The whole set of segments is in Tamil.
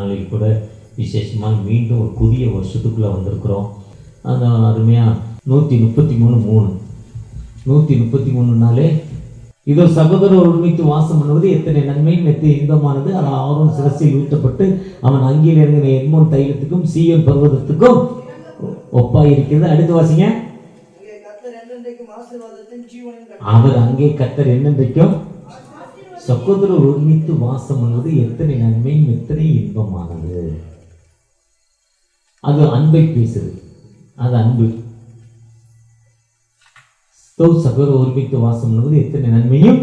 நாளில் கூட விசேஷமாக மீண்டும் ஒரு புதிய வருஷத்துக்குள்ளே வந்திருக்கிறோம். அந்த அருமையாக 133 இதோ சகோதரர் ஒருமித்து வாசம் பண்ணுவது எத்தனை நன்மையும் எத்தனை இன்பமானது. ஆரோன் சிரசில் ஊற்றப்பட்டு அவன் அங்கில் இறங்கின எர்மோன் தைலத்துக்கும் சீயோன் பர்வதத்துக்கும் ஒப்பாய் இருக்கிறது. அடுத்து வாசிங்க. அவர் அங்கே கர்த்தர் என்னென்றைக்கும் சகோதரர் ஒருமித்து வாசம் பண்ணுவது எத்தனை நன்மையும் எத்தனை இன்பமானது. அது அன்பை பேசுது, அது அன்பு. சகோதரர் ஒருமித்து வாசம் பண்ணுவது எத்தனை நன்மையும்,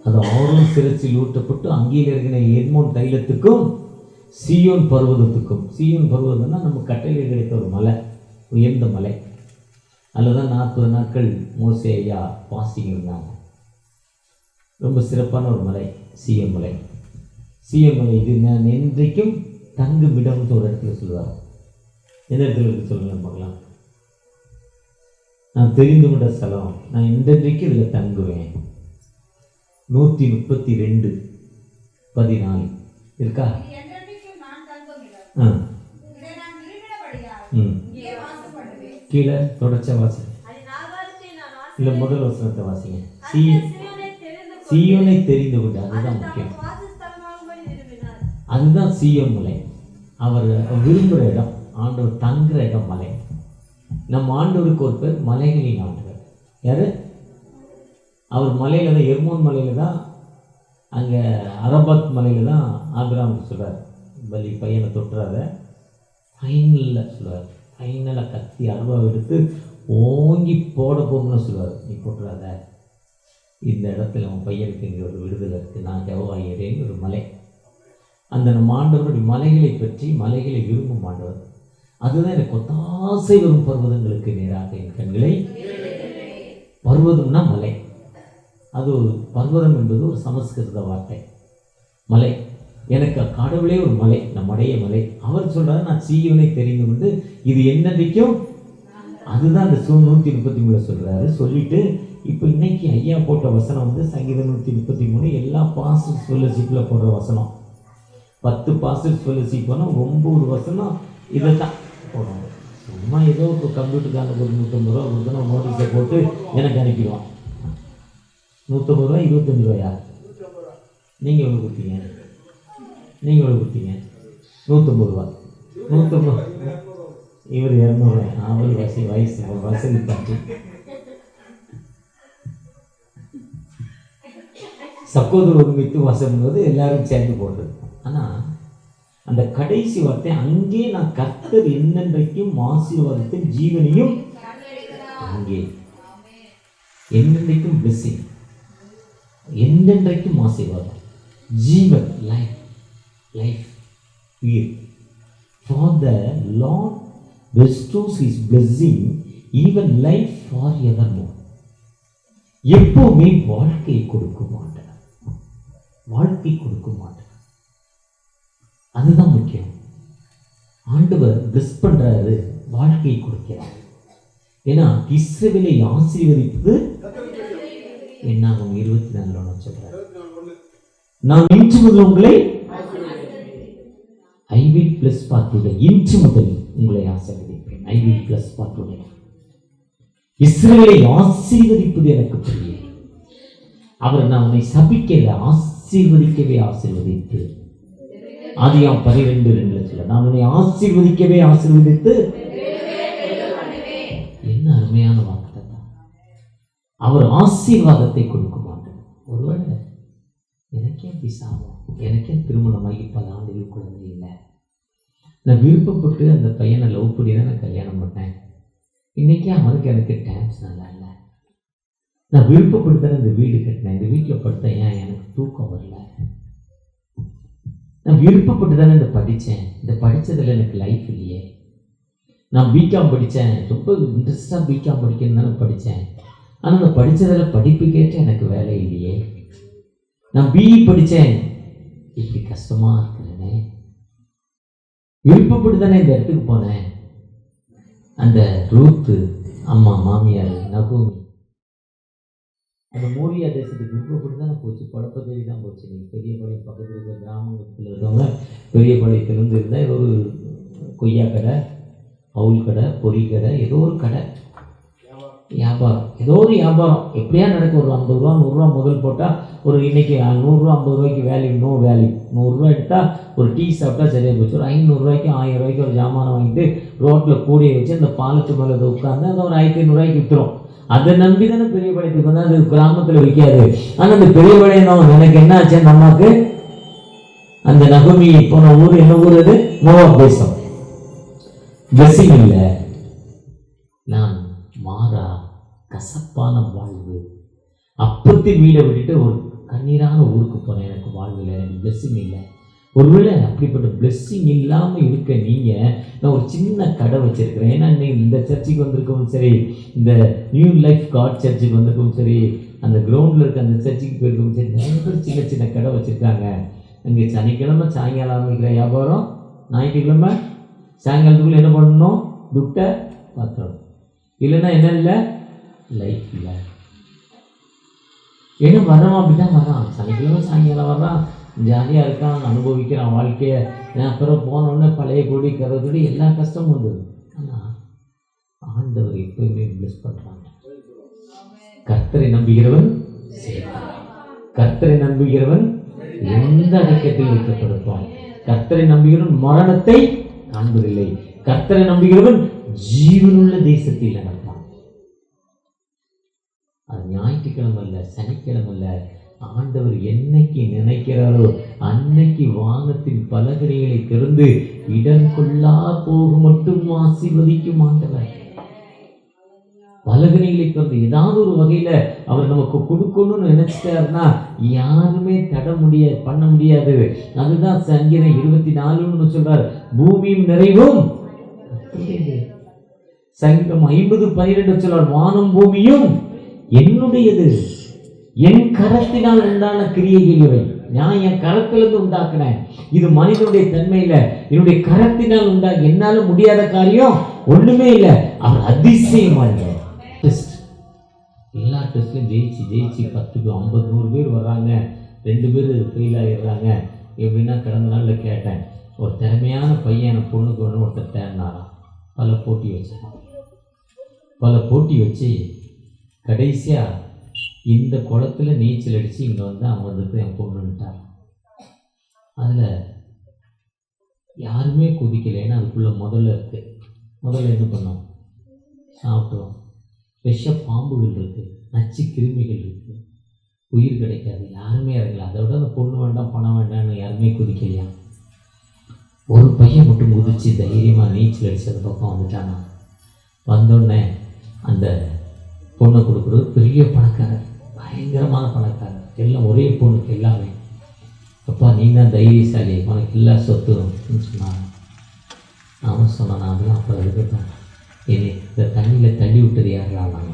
அது ஆரோன் சிரசில் ஊற்றப்பட்டு அங்கே இருக்கிற எர்மோன் தைலத்துக்கும் சீயோன் பர்வதத்துக்கும். சீயோன் பர்வதம்னா நம்ம கட்டையில் கிடைத்த ஒரு மலை, உயர்ந்த மலை. அதில் தான் 40 நாட்கள் மோசே ஐயா பாஸ்டிங் இருந்தாங்க. ரொம்ப சிறப்பான ஒரு மலை சீயோன் மலை. சீயோன் மலை இது நான் என்றைக்கும் தங்குமிடம்னு ஒரு இடத்துல சொல்லுவார். எந்த இடத்துல இருக்கு சொல்லுங்க பார்க்கலாம். நான் தெரிந்து கொண்ட ஸ்தலம், நான் இன்றைக்கு இதில் தங்குவேன். 132:14 இருக்கா? கீழே தொடர்ச்சியா வாசிங்க. இல்லை, முதல் வசனத்தை வாசிங்க. சீயோனை தெரிந்து கொண்டு, அதுதான் முக்கியம். அதுதான் சீயோன் மலை. அவர் விரும்புகிற இடம், ஆண்டவர் தங்குற இடம் மலை. நம்ம ஆண்டவருக்கு ஒரு பேர் மலைகளின் ஆண்டவர். யாரு? அவர் மலையில் தான், எர்மோன் மலையில் தான், அங்கே அரபாத் மலையில் தான் ஆபிரகாமுக்கு சொல்கிறார், பலி பையனை தொட்டுறாத. ஃபைனலில் சொல்லுவார், ஃபைனலாக கத்தி அருவாவை எடுத்து ஓங்கி போட போகணும்னு சொல்லுவார். நீ போட்டுறாத, இந்த இடத்துல அவன் பையனுக்கு இங்கே ஒரு விடுதலை இருக்குது, நான் ஜெகவாயிரேன்னு ஒரு மலை. அந்த நம்ம ஆண்டவருடைய மலைகளை பற்றி, மலைகளை விரும்பும் ஆண்டவர். அதுதான் எனக்கு ஒத்தாசை வரும் பர்வதங்களுக்கு நேராக என் கண்களை. பர்வதம்னா மலை. அது ஒரு பர்வதம் என்பது ஒரு சமஸ்கிருத வார்த்தை. மலை எனக்கு கடவுளே ஒரு மலை, நம்முடைய மலை. அவர் சொல்றாரு, நான் சீயோனை தெரிந்து கொண்டு இது என்னைக்கும். அதுதான் அந்த 133 சொல்றாரு. சொல்லிட்டு இப்போ இன்னைக்கு ஐயா போட்ட வசனம் வந்து சங்கீதம் 133 எல்லா பாஸ்டர்ஸ் ஃபெல்லோஷிப்பில் போடுற வசனம். 10 பாஸ்டர்ஸ் ஃபெல்லோஷிப் போனால் 9 வசனம் இதை தான் போடுவாங்க. சும்மா ஏதோ கம்ப்யூட்டருக்கான ஒரு 150 ரூபா கொடுத்தனா நோட்டீஸை போட்டு எனக்கு அனுப்பிடுவான். 150 ரூபா 25 ரூபாயா? நீங்கள் எவ்வளோ கொடுத்தீங்க? நீங்கள் எவ்வளோ கொடுத்தீங்க? 150 ரூபா. 150. இவர் 200. அவர் வசதி தாண்டி. சகோதரர் ஒருமித்து வாசம் என்பது எல்லாரும் சேர்ந்து போடுறது. ஆனால் அந்த கடைசி வார்த்தை, அங்கே நான் கர்த்தர் என்னென்றைக்கும் ஆசீர்வாதத்தின் ஜீவனையும், அங்கே என்னென்றைக்கும் பிளெஸிங், என்னென்றைக்கும் ஆசீர்வாதம், ஜீவன், லைஃப், லைஃப், உயிர். For the Lord bestows his blessing, even life forevermore. எப்பவுமே வாழ்க்கை கொடுக்க மாட்டார், வாழ்க்கை கொடுக்க மாட்டார். அதுதான் முக்கியம். ஆண்டவர் பிளஸ் பண்றாரு, வாழ்க்கையை கொடுக்கிறார். ஏன்னா இஸ்ரவேலை ஆசீர்வதிப்பது என்னாகும் 24 சொல்றாரு. நான் இன்று முதல் உங்களை I will bless பார்த்துடன், இன்று முதல் உங்களை ஆசீர்வதிப்பேன். I will bless பார்த்துடன். இஸ்ரவேலை ஆசீர்வதிப்பது எனக்கு பிரியம். அவர் நான் உன்னை சபிக்கல, ஆசீர்வதிக்கவே ஆசீர்வதித்து. ஆதியாகமம் 12:2 சொல்ல, நான் உன்னை ஆசீர்வதிக்கவே ஆசீர்வதித்து. என்ன அருமையான வார்த்தை தான். அவர் ஆசீர்வாதத்தை கொடுக்க மாட்டார். ஒருவேளை எனக்கே பிசாவும், எனக்கே திருமணமாகி 10 ஆண்டுகள் குழந்தை இல்லை, நான் விருப்பப்பட்டு அந்த பையனை லவ் பண்ணி தான் நான் கல்யாணம் பண்ணேன். இன்னைக்கு அவனுக்கு எனக்கு டைம்ஸ் நல்லா இல்லை. நான் விருப்பப்பட்டு தானே இந்த வீடு கட்டினேன், இந்த வீட்டில் படுத்தேன், ஏன் எனக்கு தூக்கம் வரல. நான் விருப்பப்பட்டு தானே இந்த படித்தேன், இந்த படித்ததில் எனக்கு லைஃப் இல்லையே. நான் பிகாம் படித்தேன், ரொம்ப இன்ட்ரெஸ்டாக பிகாம் படிக்கணும்னு தானே படித்தேன், ஆனால் அந்த படித்ததில் படிப்பு கேட்டு எனக்கு வேலை இல்லையே. நான் பிஇ படித்தேன், இப்படி கஷ்டமாக இருக்கிறேனே. விருப்பப்பட்டு தானே இந்த இடத்துக்கு போனேன். அந்த ரூத்து அம்மா, மாமியார் நகோமி அந்த மோரியா தேசத்துக்கு விருப்பப்பட்டு தானே போச்சு, பழப்ப தேடி தான் போச்சு. நீங்கள் பெரியபாளையம் பக்கத்தில் இருக்கிற கிராமத்தில் இருக்கவங்க பெரியபாளையத்திலேருந்து இருந்தால் ஏதோ ஒரு கொய்யா கடை, பவுல் கடை, பொறி கடை, ஏதோ ஒரு கடை வியாபாரம், ஏதோ ஒரு வியாபாரம் எப்படியா நடக்கும். ஒரு 50 ரூபா 100 ரூபா முதல் போட்டால் ஒரு இன்றைக்கி 100 ரூபா 50 ரூபாய்க்கு வேல்யூ, நோ வேல்யூ. 100 ரூபா எடுத்தால் ஒரு டீ சாப்பிட்டா சரியாக போச்சு. ஒரு 500 ரூபாய்க்கு 1000 ரூபாய்க்கு ஒரு ஜாமானை வாங்கிட்டு ரோட்டில் கூடிய வச்சு அந்த பாலத்து மேலே அதை உட்காந்து அதை ஒரு 1500 ரூபாய்க்கு விற்றுரும். அதை நம்பி தானே பெரியபாளையத்துக்கு வந்து அது கிராமத்தில் விற்காது. ஆனால் அந்த பெரியபாளையம் எனக்கு என்ன ஆச்சு, அந்த அம்மாவுக்கு அந்த நகமி போன ஊர் என்ன ஊர், அது மோவாப் தேசம். பிளெஸிங் இல்லை, நான் மாறா கசப்பான வாழ்வு. அப்பத்தின் வீடை விட்டுட்டு ஒரு கண்ணீரான ஊருக்கு போனேன். எனக்கு வாழ்வில் எனக்கு பிளெஸிங் இல்லை. ஒருவேளை அப்படிப்பட்ட பிளெஸிங் இல்லாமல் இருக்க நீங்கள், நான் ஒரு சின்ன கடை வச்சுருக்கிறேன். ஏன்னா இந்த சர்ச்சுக்கு வந்திருக்கவும் சரி, இந்த நியூ லைஃப் காட் சர்ச்சுக்கு வந்திருக்கவும் சரி, அந்த கிரவுண்டில் இருக்க அந்த சர்ச்சுக்கு போயிருக்கவும் சரி, நிறைய பேர் சின்ன சின்ன கடை வச்சுருக்காங்க. அங்கே சனிக்கிழமை சாயங்காலம் ஆரம்பிக்கிற வியாபாரம், ஞாயிற்றுக்கிழமை சாயங்காலத்துக்குள்ளே என்ன பண்ணணும், துட்டை பார்த்துடணும். இல்லைன்னா என்ன இல்லை, லைஃப் இல்லை. ஏன்னா வர்றோம் அப்படி தான் வர்றான், சனிக்கிழமை சாயங்காலம் வர்றான், ஜாலியாக இருக்கான், அனுபவிக்கிறான் வாழ்க்கையை. அப்புறம் போனோடனே பழைய கொடி கதை எல்லா கஷ்டமும் வந்தது. ஆனால் ஆண்டவர் எப்பயுமே பிளஸ் பண்ணுறாங்க. கர்த்தரை நம்புகிறவன் கர்த்தரை நம்புகிறவன் எந்த அடக்கத்தில் வைக்கப்படுவான். கர்த்தரை நம்புகிறவன் மரணத்தை காண்பதில்லை. கர்த்தரை நம்புகிறவன் ஜீவனுள்ள தேசத்தில் நடப்பான். அது ஞாயிற்றுக்கிழமை இல்லை, சனிக்கிழமை இல்லை. ஆண்டவர் என்னைக்கு நினைக்கிறாரோ அன்னைக்கு வானத்தின் பலகணிகளை திறந்து இடம் கொள்ளா போக மட்டும் ஆசீர்வதிக்கும் ஆண்டவர். பலகணிகளை திறந்து ஏதாவது ஒரு வகையில அவர் நமக்கு கொடுக்கணும்னு நினைச்சிட்டாருன்னா யாருமே பண்ண முடியாது. அதுதான் சங்கீதம் 24 சொல்றாரு, பூமியும் நிறைவும். சங்கீதம் 50:12 சொல்றார், வானம் பூமியும் என்னுடையது, என் கரத்தினால் உண்டான கிரியைகள் இவை. நான் என் கரத்திலிருந்து உண்டாக்குனேன். இது மனிதனுடைய தன்மையில என்னுடைய கரத்தினால் என்னால முடியாத காரியம் ஒண்ணுமே இல்லை. அவர் அதிசயமான டெஸ்ட். எல்லா டெஸ்ட்லையும் ஜெயிச்சு 10 50 100 பேர் வர்றாங்க, 2 பேர் ஃபெயில் ஆகிடுறாங்க. எப்படின்னா கடந்த நாளில் கேட்டேன், ஒரு திறமையான பையன் பொண்ணுக்கு ஒன்று ஒருத்தர் தேர்னாராம். பல போட்டி வச்சு கடைசியாக இந்த குளத்தில் நீச்சல் அடித்து இங்கே வந்து அமர்ந்துட்டு என் பொண்ணுன்ட்டார். அதில் யாருமே குதிக்கலை. ஏன்னா அதுக்குள்ளே முதல்ல என்ன பண்ணோம், சாப்பிட்டோம். விஷ பாம்புகள் இருக்குது, நச்சு கிருமிகள் இருக்குது, உயிர் கிடைக்காது. யாருமே இறங்கல. அதை விட அந்த பொண்ணு வேண்டாம் பணம் வேண்டாம்னு யாருமே குதிக்கலையா. ஒரு பையன் மட்டும் குதிச்சு தைரியமாக நீச்சல் அடித்து அந்த பக்கம் வந்துட்டானா. வந்தோடனே அந்த பொண்ணை கொடுக்குறது பெரிய பணக்காரர், பயங்கரமான பணக்காரர். எல்லாம் ஒரே பொண்ணுக்கு எல்லாமே. அப்பா நீ தான் தைரியசாலி, உனக்கு எல்லா சொத்துன்னு சொன்னாங்க. அவன் சொன்னான், அதெல்லாம் அப்புறம் இருக்கட்டும், என்னை இந்த தண்ணியில் தள்ளி விட்டது யாரெல்லாம்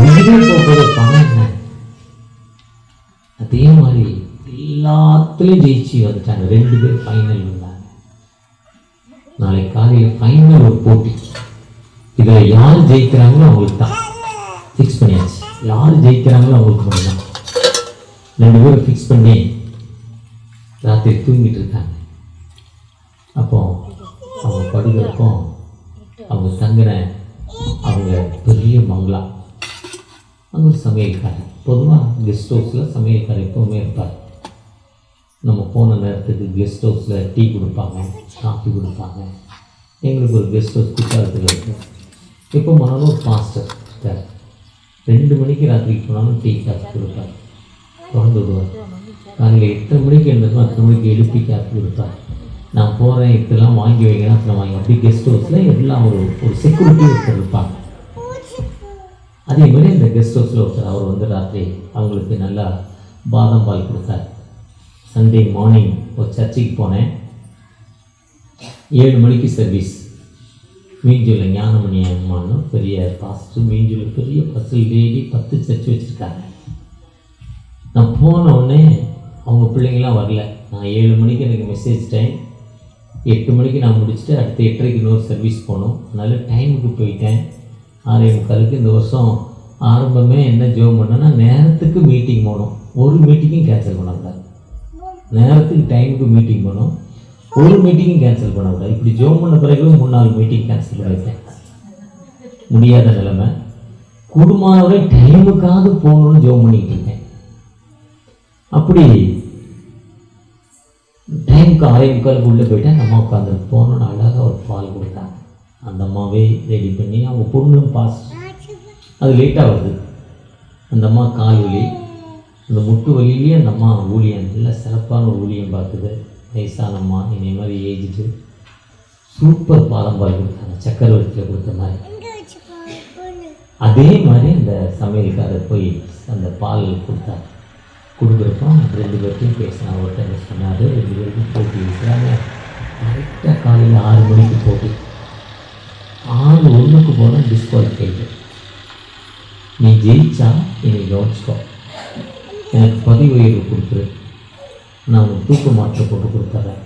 உயிரே போகிறது பணம் என்ன. அதே மாதிரி எல்லாத்துலேயும் ஜெயிச்சு வந்துட்டாங்க. 2 பேர் ஃபைனல் வந்தாங்க. நாளை காலையில் ஃபைனல் ஒரு போட்டி. இதில் யார் ஜெயிக்கிறாங்களோ அவங்களுக்கு தான் ஃபிக்ஸ் பண்ணியாச்சு. யார் ஜெயிக்கிறாங்களோ அவங்களுக்கு மட்டும்தான். 2 பேரும் ஃபிக்ஸ் பண்ணி ராத்திரி தூங்கிட்டு இருக்காங்க. அப்போ அவங்க படுக்கிறப்போ அவங்க தங்கின அவங்க பெரிய பங்களா, அங்கே ஒரு சமையல்காரர். பொதுவாக கெஸ்ட் ஹவுஸில் சமையல்காரர் எப்போவுமே இருப்பார். நம்ம போன நேரத்துக்கு கெஸ்ட் ஹவுஸில் டீ கொடுப்பாங்க, காஃபி கொடுப்பாங்க. எங்களுக்கு ஒரு கெஸ்ட் ஹவுஸ் குற்றாலத்தில் இருக்குது. எப்போ போனாலும் ஒரு பாஸ்டர் இருக்கார். 2 மணிக்கு ராத்திரிக்கு போனாலும் டீ காஃபி கொடுப்பார், தொடர்ந்து விடுவார். காலையில் 8 மணிக்கு எழுந்திருக்கோம், 10 மணிக்கு எழுப்பி காஃபி கொடுப்பார். நான் போகிறேன், இதெல்லாம் வாங்கி வைக்கிறேன், அப்புறம் வாங்கி. அப்படி கெஸ்ட் ஹவுஸில் எல்லாம் ஒரு செக்யூரிட்டி ஒருத்தர் இருப்பாங்க. அதே மாதிரி இந்த கெஸ்ட் ஹவுஸில் ஒருத்தர் அவர் வந்து ராத்திரி அவங்களுக்கு நல்லா பாதாம் பால் கொடுத்தார். சண்டே மார்னிங் ஒரு சர்ச்சுக்கு போனேன். 7 மணிக்கு சர்வீஸ். மீஞ்சூரில் ஞானமணி அம்மான்னு பெரிய பாஸ்டர், மீஞ்சூரில் பெரிய ஃபெசிலிட்டி 10 சர்ச் வச்சுருக்காங்க. நான் போன உடனே அவங்க பிள்ளைங்களாம் வரல. நான் 7 மணிக்கு எனக்கு மெசேஜ் டைம், 8 மணிக்கு நான் முடிச்சுட்டு அடுத்த 8:30க்கு இன்னொரு சர்வீஸ் போகணும். அதனால் டைமுக்கு போயிட்டேன். 6:45 இந்த வருஷம் ஆரம்பமே என்ன ஜெபம் பண்ணேன்னா, நேரத்துக்கு மீட்டிங் போகணும், ஒரு மீட்டிங்கும் கேன்சல் பண்ணக்கூடாது. நேரத்துக்கு டைமுக்கு மீட்டிங் போகணும், ஒரு மீட்டிங்கும் கேன்சல் பண்ணக்கூடாது. இப்படி ஜெபம் பண்ண பிறகு 3-4 மீட்டிங் கேன்சல் பண்ணிட்டேன். முடியாத நிலைமை. குடும்பமானவரை டைமுக்காவது போகணும்னு ஜெபம் பண்ணிக்கிட்டு இருக்கேன். அப்படி டைமுக்கு 6:45 உள்ளே போயிட்டேன். அந்த அம்மா உட்காந்து போகணுன்னு அழகாக ஒரு பால் கொடுத்தாங்க. அந்த அம்மாவே ரெடி பண்ணி அவங்க பொண்ணும் பாஸ். அது லேட்டாக வருது. அந்த அம்மா கால் வலி, அந்த முட்டு வலியிலேயே அந்த அம்மா ஊழியம் நல்லா சிறப்பான ஒரு ஊழியம் பார்க்குது. வயசான அம்மா, என்னை மாதிரி ஏஜ்டு. சூப்பர் பால் கொடுத்தாங்க, சக்கரவர்த்தியில் கொடுத்த மாதிரி. அதே மாதிரி அந்த சமையல்காரர் போய் அந்த பால் கொடுத்தார். கொடுக்குறப்போ 2 பேர்த்தையும் பேசினா. ஒருத்தர் சொன்னார், 2 பேருக்கும் போட்டி இருக்கிறாங்க. கரெக்டாக காலையில் 6 மணிக்கு போட்டி. 6:01 போனால் டிஸ்குவாலிஃபைடு. நீ ஜெயிச்சா என்னை கவனிச்சுக்கோ, எனக்கு பதவி உயர்வு கொடுத்துரு, நான் அவனுக்கு தூக்க மாற்ற போட்டு கொடுத்துட்றேன்.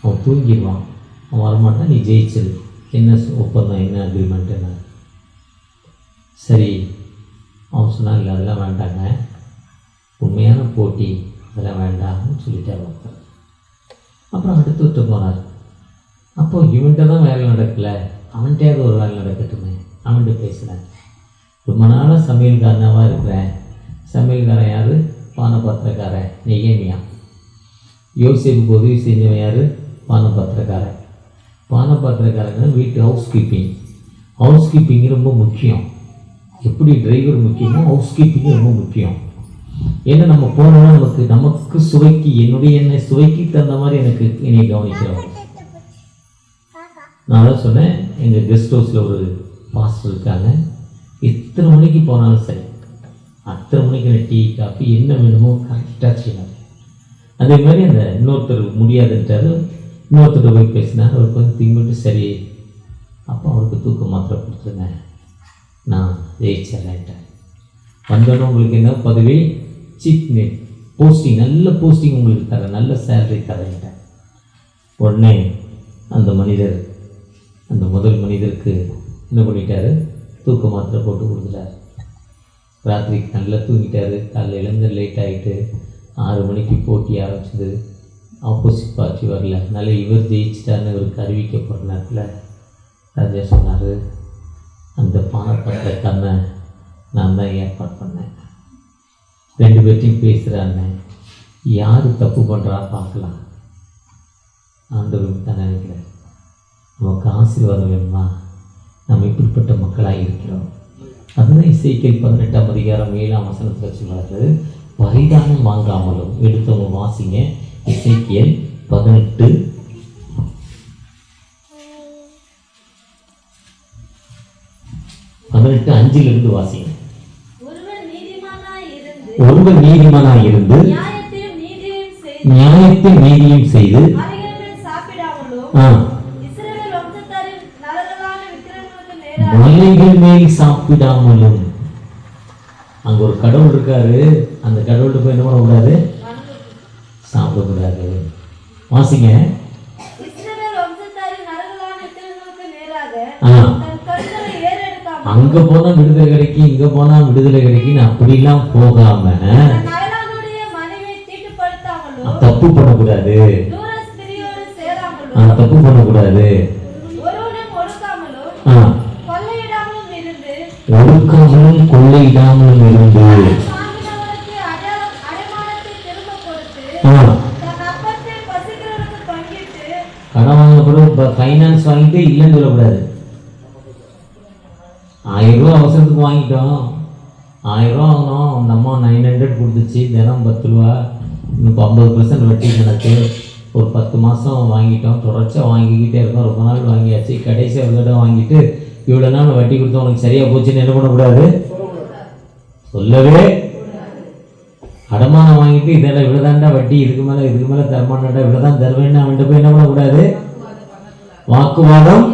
அவன் தூங்கிடுவான், அவன் வரமாட்டான், நீ ஜெயிச்சிரு. என்ன ஒப்பந்தம், என்ன அக்ரிமெண்ட் என்ன? சரி. அவன் சொன்னான், இல்லை அதெல்லாம் வேண்டாங்க, உண்மையான போட்டி அதெல்லாம் வேண்டாம்னு சொல்லிட்டார் ஒருத்தர். அப்புறம் அடுத்து விட்டு போனார். அப்போ இவன்கிட்ட தான் வேலை நடக்கலை, அவன்கிட்டயாவது ஒரு வேலை நடக்கட்டுமே, அவன்கிட்ட பேசுகிறேன். ரொம்ப நாளாக சமையல்காரனாவாக இருக்கிறேன். சமையல்காரன் யார்? பானபாத்திரக்காரன் நெகேமியா. யோசேப்புக்கு உதவி செஞ்சவன் யார்? பானபாத்திரக்காரன். பானபாத்திரக்காரங்க வீட்டு ஹவுஸ் கீப்பிங். ஹவுஸ் கீப்பிங் ரொம்ப முக்கியம். எப்படி டிரைவர் முக்கியமோ ஹவுஸ் கீப்பிங் ரொம்ப முக்கியம். ஏன்னா நம்ம போனோம்னா நமக்கு சுவைக்கு, என்னை சுவைக்கு தகுந்த மாதிரி என்னை கவனிக்கிறோம். நான் தான் சொன்னேன், எங்கள் கெஸ்ட் ஹவுஸில் ஒரு பாஸ்டர் இருக்காங்க. எத்தனை மணிக்கு போனாலும் சரி, அத்தனை மணிக்கு டீ காஃபி என்ன வேணுமோ கரெக்டாக செய்யணும். அதே மாதிரி அந்த இன்னொருத்தர் முடியாதுன்றார். இன்னொருத்தர் போய் பேசினார். அவருக்கு வந்து திங்கிட்டு சரி, அப்போ அவருக்கு தூக்க மாத்திரை கொடுத்துருங்க, நான் ஜெயிச்சிட்றேன்ட்டேன். வந்தோடனே உங்களுக்கு என்ன பதவி? சீஃப் போஸ்டிங், நல்ல போஸ்டிங் உங்களுக்கு தரேன், நல்ல சேலரி தரேன்ட்டேன். உடனே அந்த மனிதர், அந்த முதல் மனிதருக்கு என்ன பண்ணிட்டாரு? தூக்க மாத்திரை போட்டு கொடுத்துட்டார். ராத்திரிக்கு நல்லா தூங்கிட்டார். காலையில் எழுந்து லேட் ஆகிட்டு 6 மணிக்கு போட்டி ஆரம்பிச்சது. ஆப்போசிட் பார்ட்டி வரல. அதனால இவர் ஜெயிச்சிட்டாருன்னு இவருக்கு அறிவிக்கப்படுற நேரத்தில் ராஜா சொன்னார், அந்த பானப்பட்ட கண்ணை நான் தான் ஏற்பாடு பண்ணேன். 2 பேர்த்தையும் பேசுகிறாங்க, யார் தப்பு பண்ணுறா பார்க்கலாம். ஆண்டவருக்கு தான் நினைக்கிறேன். நமக்கு ஆசீர்வாதம் வேணுமா? நம்ம இப்படிப்பட்ட மக்களாக இருக்கிறோம். அதுதான் எசேக்கியேல் 18ஆம் அதிகாரம் 7ஆம் வசனத்தில் சொல்கிறாரு, பரிதானம் வாங்காமலும். எடுத்தவங்க வாசிங்க, எசேக்கியேல் 18:5 வாசிங்க. ஒருவர் நீதிமானாய் இருந்து நியாயத்தையும் நீதியும் செய்து மலைகள் மேல் சாப்பிடாமலும். அங்க ஒரு கடவுள் இருக்காரு, அந்த கடவுள்கிட்ட போய் என்ன பண்ணக்கூடாது? சாப்பிடக்கூடாது. வாசிங்க. அங்க போனா விடுதலை கிடைக்கும், இங்க போனா விடுதலை கிடைக்கும், அப்படிலாம் போகாம தப்பு பண்ணக்கூடாது. தப்பு பண்ணக்கூடாது. ஒடுக்காமலும் கொள்ளையிடாமலும் இருந்து கடன் வாங்க கூட ஃபைனான்ஸ் வாங்கிட்டு இல்லைன்னு சொல்லக்கூடாது. 1000 ரூபா அவசரத்துக்கு வாங்கிட்டோம், 1000 ரூபா வாங்கினோம், அந்த அம்மா 900 கொடுத்துச்சு, தினம் 10 ரூபா, இன்னும் 50% வட்டி கணக்கு. ஒரு 10 மாதம் வாங்கிட்டோம், தொடர்ச்சியாக வாங்கிக்கிட்டே இருக்கோம். ரொம்ப நாள் வாங்கியாச்சு, கடைசியாக ஒரு தடவை வாங்கிட்டு இவ்வளோ நாள் வட்டி கொடுத்தா உனக்கு சரியாக போச்சுன்னு என்ன பண்ணக்கூடாது? சொல்லவே. அடமானம் வாங்கிட்டு இதெல்லாம் இவ்வளோதான்டா வட்டி, இதுக்கு மேலே தரமாட்டாண்டா, இவ்வளோதான் தருவேன்னு அவன்கிட்ட போய் என்ன பண்ணக்கூடாது? வாக்குவாதம்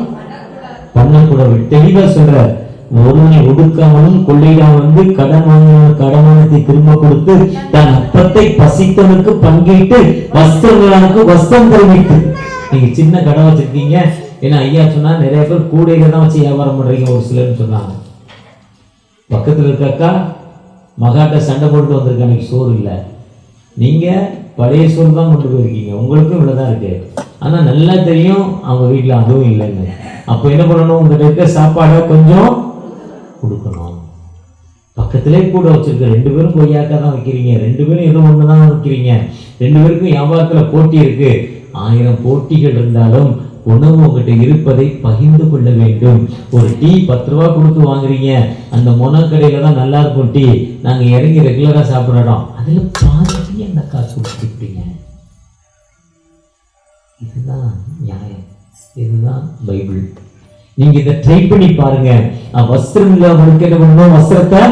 பண்ணக்கூடாது. தெளிவாக சொல்கிறார், ஒருவனை ஒடுக்காமலும் கொள்ளையிடாமல் வந்து கடன் வாங்கின கடமானத்தை திரும்ப கொடுத்து தன் அப்பத்தை பசித்தவனுக்கு பங்கிட்டு வஸ்திரங்களுக்கு வஸ்திரம் தெரிவித்து. நீங்க சின்ன கடை வச்சிருக்கீங்க, ஏன்னா ஐயா சொன்னா நிறைய பேர் கூடையில தான் வச்சு வியாபாரம் பண்றீங்க ஒரு சிலர்னு சொன்னாங்க. பக்கத்தில் இருக்க அக்கா மகாட்ட சண்டை போட்டு வந்திருக்க, அன்னைக்கு சோறு இல்லை, நீங்க பழைய சோறு தான் கொண்டு போயிருக்கீங்க, உங்களுக்கும் இவ்வளவுதான் இருக்கு. ஆனா நல்லா தெரியும் அவங்க வீட்டில் அதுவும் இல்லைன்னு. அப்போ என்ன பண்ணணும், உங்ககிட்ட இருக்க சாப்பாடை கொஞ்சம் கொடுக்கணும். பக்கத்திலே கூட வச்சிருக்க 2 பேரும் கொய்யாக்கா தான் வைக்கிறீங்க, 2 பேரும் ஏதோ ஒன்று தான் வைக்கிறீங்க, 2 பேருக்கும் வியாபாரத்தில் போட்டி இருக்கு. 1000 போட்டிகள் இருந்தாலும் உணவு உங்ககிட்ட இருப்பதை பகிர்ந்து கொள்ள வேண்டும். ஒரு டீ 10 ரூபா கொடுத்து வாங்குறீங்க, அந்த கடையில தான் நல்லா இருக்கும் டீ, நாங்கள் இறங்கி ரெகுலராக சாப்பிட்றோம், அதில் பாதி அந்த காசு கொடுத்துருப்பீங்க. இதுதான் நியாயம், இதுதான் பைபிள். நீங்க இதை ட்ரை பண்ணி பாருங்க. வஸ்திரம் இல்லாமலுக்கு என்ன பண்ணணும், வஸ்திரத்தை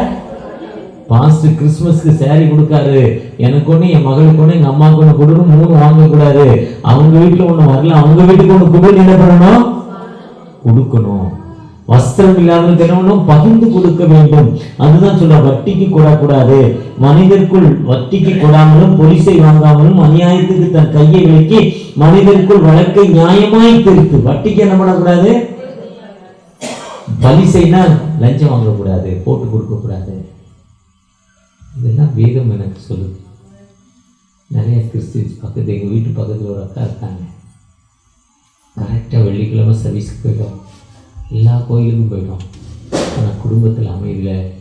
பாஸ்டர் கிறிஸ்துமஸ்க்கு சாரி கொடுக்காரு, எனக்கு ஒண்ணு என் மகளுக்கு ஒண்ணு எங்க அம்மாவுக்கு ஒண்ணு கொடுக்கணும், 3 வாங்க கூடாது, அவங்க வீட்டுல ஒண்ணு வரல அவங்க வீட்டுக்கு ஒண்ணு கொடுக்க என்ன பண்ணணும், கொடுக்கணும். வஸ்திரம் இல்லாமல் என்ன பண்ணணும், பகிர்ந்து கொடுக்க வேண்டும். அதுதான் சொல்ற, வட்டிக்கு கொடக்கூடாது, மனிதருக்குள் வட்டிக்கு கொடாமலும் பொலிசை வாங்காமலும் அநியாயத்துக்கு தன் கையை விலக்கி மனிதருக்குள் வழக்கை நியாயமாய் திருத்து. வட்டிக்கு என்ன பண்ணக்கூடாது, பலிசைனா லஞ்சம் வாங்கக்கூடாது, போட்டு கொடுக்க கூடாது. இதெல்லாம் வேதம் எனக்கு சொல்லுது. நிறைய கிறிஸ்டியன்ஸ் பக்கத்து, எங்கள் வீட்டு பக்கத்தில் ஒரு அக்கா இருக்காங்க, கரெக்டாக வெள்ளிக்கிழமை சர்வீஸுக்கு போயிட்டோம், எல்லா கோயிலுக்கும் போயிட்டோம். ஆனால் குடும்பத்தில் அமைதியில்,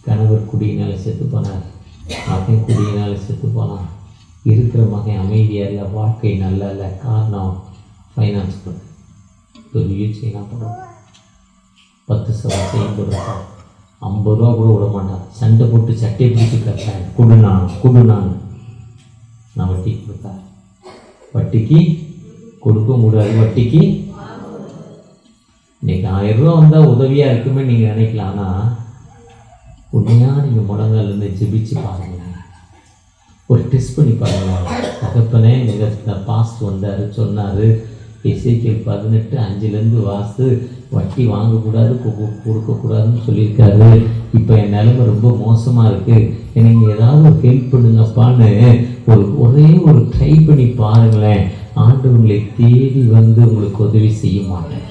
கணவர் குடியினால் செத்து போனார், மகன் குடியினால் செத்து போனான், இருக்கிற மகன் அமைதியாக இல்லை, வாழ்க்கை நல்லா இல்லை. காரணம் ஃபைனான்ஸ் பண்ணு, பெரிய செயினாக போடுறோம், 10 சவரன் செயின் போடுறோம், 50 ரூபா கூட விட மாட்டான், சண்டை போட்டு சட்டையை பிடிச்சி கட்டேன், குடுனான் நான் வட்டிக்கு கொடுத்தேன். வட்டிக்கு கொடுக்க முடியாது, வட்டிக்கு இன்னைக்கு 1000 ரூபா வந்தால் உதவியாக இருக்குமே நீங்கள் நினைக்கலாம். ஆனால் உண்மையாக நீங்கள் முழங்காலேருந்து ஜெபிச்சு பாருங்கள், ஒரு டெஸ்ட் பண்ணி பாருங்கள். தகப்பனே, இந்த பாஸ்ட் வந்தார் சொன்னார், எசேக்கியேல் 18:5 வாஸ்து வட்டி வாங்கக்கூடாது கொடுக்கக்கூடாதுன்னு சொல்லியிருக்காரு. இப்போ என் நிலைமை ரொம்ப மோசமாக இருக்குது, எனக்கு ஏதாவது ஒரு ஹெல்ப் பண்ணுங்கப்பான்னு ஒரே ஒரு ட்ரை பண்ணி பாருங்களேன். ஆண்டவர்களை தேடி வந்து உங்களுக்கு உதவி செய்ய மாட்டேன்.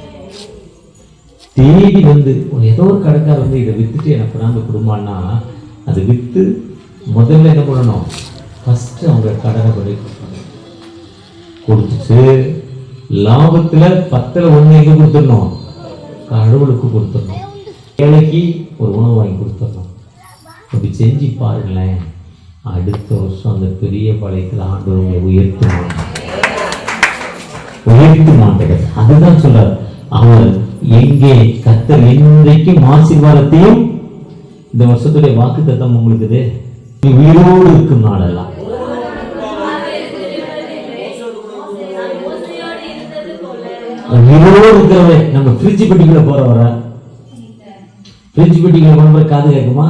தேடி வந்து ஏதோ ஒரு கடைக்காரர் வந்து இதை விற்றுட்டு எனக்கு கொண்டாந்து கொடுமான்னா, அதை விற்று முதல்ல என்ன பண்ணணும், ஃபஸ்ட்டு அவங்க கடனை படி கொடுத்துட்டு லாபத்தில் 10ல் 1 எங்கே கொடுத்துடணும், கடவுளுக்கு கொடுத்துடணும், ஏழைக்கு ஒரு உணவு வாங்கி கொடுத்துடணும். அப்படி செஞ்சு பாருங்களேன், அடுத்த வருஷம் அந்த பெரிய பாளையத்தில் ஆண்டவர்களை உயர்த்த மாட்டேன். அதுதான் சொல்றார் அவர், எங்கே கர்த்தர் என்றைக்கும் ஆசீர்வாதத்தையும். இந்த வருஷத்துடைய வாக்கு தத்தம் உங்களுக்கு உயிரோடு இருக்கும் நாளெல்லாம், உயிரோடு இருக்கிறவரை. நம்ம ஃப்ரிட்ஜ் பெட்டிக்குள்ள போறவரை, ஃப்ரிட்ஜ் பெட்டிக்குள்ள போன காது கேட்குமா?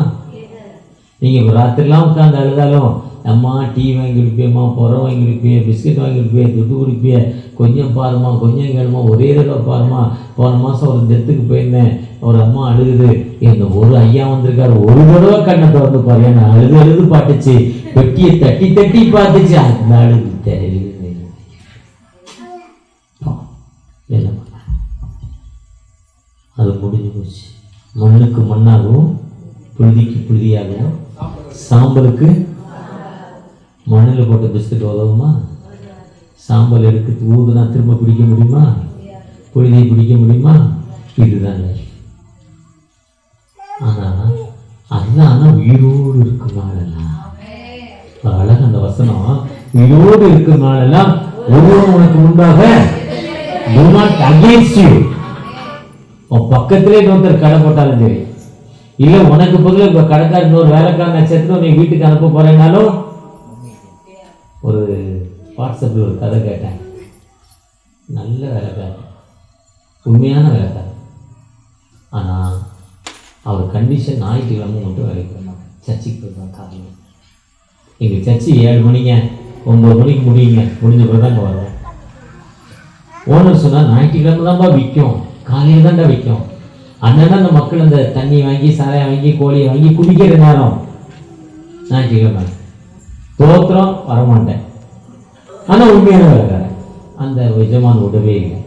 நீங்க ராத்திரிலாம் உட்காந்து அழுதாலும், அம்மா டீ வாங்கி கொடுப்பியம்மா, புறம் வாங்கி கொடுப்பிய, பிஸ்கட் வாங்கி கொடுப்பிய, துட்டு குடிப்பிய, கொஞ்சம் பாருமா, கொஞ்சம் கேளுமா, ஒரே தடவை பாருமா. போன மாதம் ஒரு டெத்துக்கு போயிருந்தேன், ஒரு அம்மா அழுகுது, எங்க ஒரு ஐயா வந்திருக்காரு, ஒரு தடவை கண்ணை திறந்து பாரு, என்ன அழுது பாட்டுச்சு, பெட்டியை தட்டி தட்டி பார்த்துச்சு, அந்த அழுது தெரியல. என்ன பண்ண, அது முடிஞ்சு போச்சு. மண்ணுக்கு மண்ணாகவும் புழுதிக்கு புழுதியாகவும், சாம்பலுக்கு மண்ணில் போட்ட பிஸ்கட் உதவுமா? சாம்பல் எடுத்து ஊதுனா திரும்ப பிடிக்க முடியுமா? புழுதியை பிடிக்க முடியுமா? இதுதான் லைஃப். ஆனால் அதுதான் உயிரோடு இருக்கும் நாளெல்லாம். அழகு அந்த வசனம், உயிரோடு இருக்கும் நாளெல்லாம் ஒருவன் உனக்கு முன்பாக do not against you. உன் பக்கத்திலே இன்னொருத்தர் கடை போட்டாலும் சரி, இல்லை உனக்கு பதில் இப்போ கடைக்காரர் இன்னொரு வேலைக்காரன் நட்சத்திரம் நீ வீட்டுக்கு அனுப்ப போறேன்னாலும். ஒரு வாட்ஸ்அப்பில் ஒரு கதை கேட்டேன், நல்ல வேலைக்காரன், உண்மையான வேலைக்காரன். ஆனால் அவர் கண்டிஷன் ஞாயிற்றுக்கிழமை மட்டும் வேலைக்கு போனாங்க, சர்ச்சுக்கு போயிருந்தாங்க காலையில். எங்கள் சர்ச்சு 7 மணிங்க, 9 மணிக்கு முடியுங்க, முடிஞ்ச பிறகு தான் வருவேன். ஓனர் சொன்னால் ஞாயிற்றுக்கிழமை தான்ப்பா விற்கும், காலையில் தான்டா விற்கும். அண்ணன் அந்த மக்கள் அந்த தண்ணி வாங்கி சாராயம் வாங்கி கோழியை வாங்கி குடிக்கிற நேரம் ஞாயிற்றுக்கிழமை. தோத்திரம் வரமாட்டேன். ஆனால் உண்மையான வேலைக்காரன், அந்த எஜமான் விடவே இல்லை.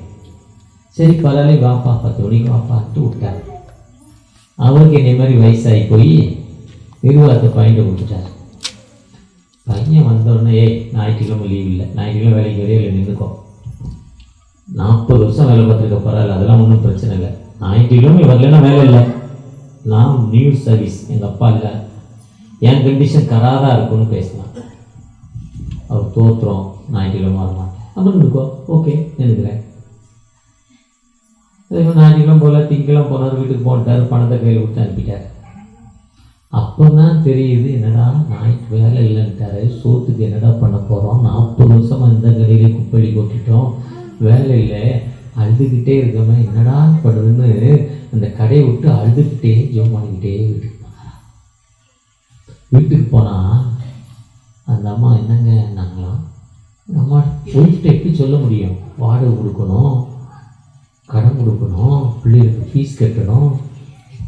சரி பரவாயில்ல வாப்பா 10 மணிக்கு வாப்பான்ட்டு விட்டார். அவருக்கு என்னை மாதிரி வயசாகி போய் நிர்வாகத்தை பாயிண்ட் கொடுத்துட்டார். பையன் வந்தோடனே ஞாயிற்றுக்கிழமை லீவ் இல்லை, ஞாயிற்றுக்கிழமை வேலைக்கு வரையே இல்லை, நின்றுக்கோ. 40 வருஷம் வேலை பார்த்துருக்க பரவாயில்ல, அதெல்லாம் ஒன்றும் பிரச்சனை இல்லை. ஞாயிற்றுக்கிழமை வரலன்னா வேலை இல்லை. நான் நியூ சர்வீஸ், எங்கள் அப்பா இல்லை, என் கண்டிஷன் கராராக இருக்குன்னு பேசலாம். அவர் தோற்றுறோம், ஞாயிற்றுக்கிழமை வர மாட்டேன் அப்படின்னு இருக்கோ. ஓகே நினைக்கிறேன். ஞாயிற்றுக்கிழமை போல திங்கெல்லாம் போனார், வீட்டுக்கு போட்டார், பணத்தை கையில் கொடுத்து அனுப்பிட்டார். அப்போ தான் தெரியுது, என்னடா ஞாயிற்று வேலை இல்லைன்ட்டாரு, சோத்துக்கு என்னடா பண்ண போகிறோம், 40 வருஷமாக இந்த கடையிலே குப்பைடி கொட்டிட்டோம், வேலை இல்லை, அழுதுகிட்டே இருக்கோமே, என்னடா பண்ணுதுன்னு அந்த கடையை விட்டு அழுதுகிட்டே ஜோம் பண்ணிக்கிட்டே வீட்டுக்கு போனார். வீட்டுக்கு போனால் அந்த அம்மா என்னங்க நாங்களாம் அம்மா ஒய்ஃப்ட்ட எப்படி சொல்ல முடியும், வாடகை கொடுக்கணும், கடன் கொடுக்கணும், பிள்ளைகளுக்கு ஃபீஸ் கட்டணும்,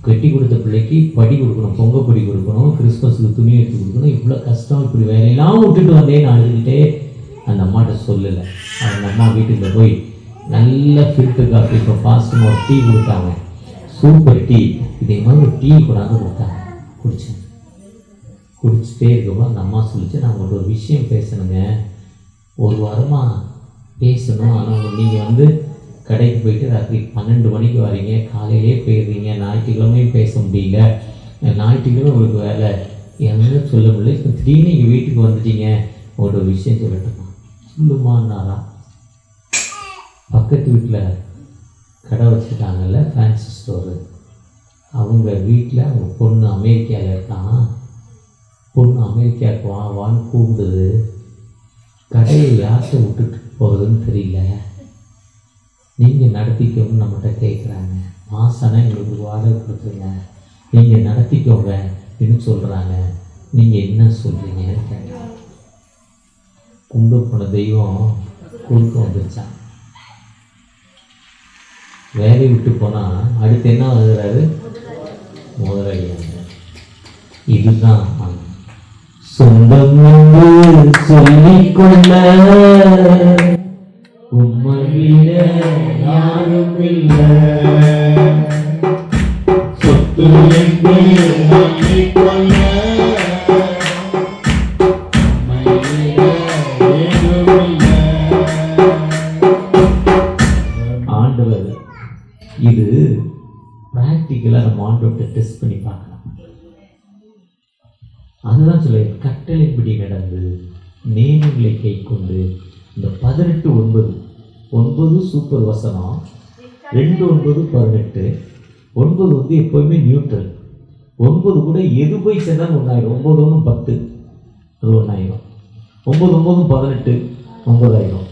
கட்டி கொடுத்த பிள்ளைக்கு படி கொடுக்கணும், பொங்கல் படி கொடுக்கணும், கிறிஸ்மஸுக்கு துணி எடுத்து கொடுக்கணும், இவ்வளோ கஷ்டம், இப்படி வேலையெல்லாம் விட்டுட்டு வந்தேன்னு அழுதுகிட்டே அந்த அம்மாட்ட சொல்லலை. அந்த அம்மா வீட்டுக்கு போய் நல்ல ஃபில்டர் காஃபி, இப்போ ஃபாஸ்ட்மாக ஒரு டீ கொடுத்தாங்க, சூப்பர் டீ, இதே மாதிரி ஒரு டீ கொண்டாந்து கொடுத்தாங்க. குடித்தேன். குடிச்சிட்டே இருக்கப்போ அந்த அம்மா சொல்லிச்சு, நான் உங்கள்கிட்ட ஒரு விஷயம் பேசணுங்க, ஒரு வாரமாக பேசணும், ஆனால் நீங்கள் கடைக்கு போயிட்டு ராத்திரி 12 மணிக்கு வரீங்க, காலையிலே போயிடுறீங்க, ஞாயிற்றுக்கிழமையும் பேச முடியல, ஞாயிற்றுக்கிழமை உங்களுக்கு வேலை என்ன சொல்ல முடியல, இப்போ திடீர்னு நீங்கள் வீட்டுக்கு வந்துட்டீங்க, உங்களோட ஒரு விஷயம் சொல்லட்டுமா. சொல்லுமான்னாரா. பக்கத்து வீட்டில் கடை வச்சுருக்காங்கல்ல, ஃபேன்சி ஸ்டோரு, அவங்க வீட்டில் அவங்க பொண்ணு அமெரிக்காவில் இருக்கான், பொண்ணு அமெரிக்காவுக்கு வான்னு கூப்பிடுது, கடையை யார்கிட்ட விட்டுட்டு போகிறதுன்னு தெரியல, நீங்கள் நடத்திக்கோன்னு நம்மகிட்ட கேட்குறாங்க, மாதம்னா எங்களுக்கு வாடகை கொடுத்துருங்க, நீங்கள் நடத்திக்கோங்க அப்படின்னு சொல்கிறாங்க, நீங்கள் என்ன சொல்கிறீங்கன்னு கேட்டாங்க. குண்டு போன தெய்வம் குறுக்க வந்துருச்சான். வேலையை விட்டு போனால் அடுத்து என்ன வருகிறாரு, முதலாளியாக. இதுதான் சொந்தம் சொல்லிக்கொள்ள உம்மையில யாரும் இல்லை, சொத்து என்று சொல்லிக்கொள்ள ஆண்டவர். இது பிராக்டிக்கலாக நம்ம ஆண்டவர்கிட்ட டெஸ்ட் பண்ணி பார்க்கலாம். அதுதான் சொல்ல, கட்டளைப்படி நடந்து நியமங்களை கை கொண்டு இந்த 18:9 சூப்பர் வசனம், 2:9 18 எப்போவுமே நியூட்ரல். 9 கூட எது போய் சேர்ந்தாலும் ஒன்றாயிரும். 9 1 10 அது ஒன்றாயிரும். 9 9 18 9ஆயிரும்.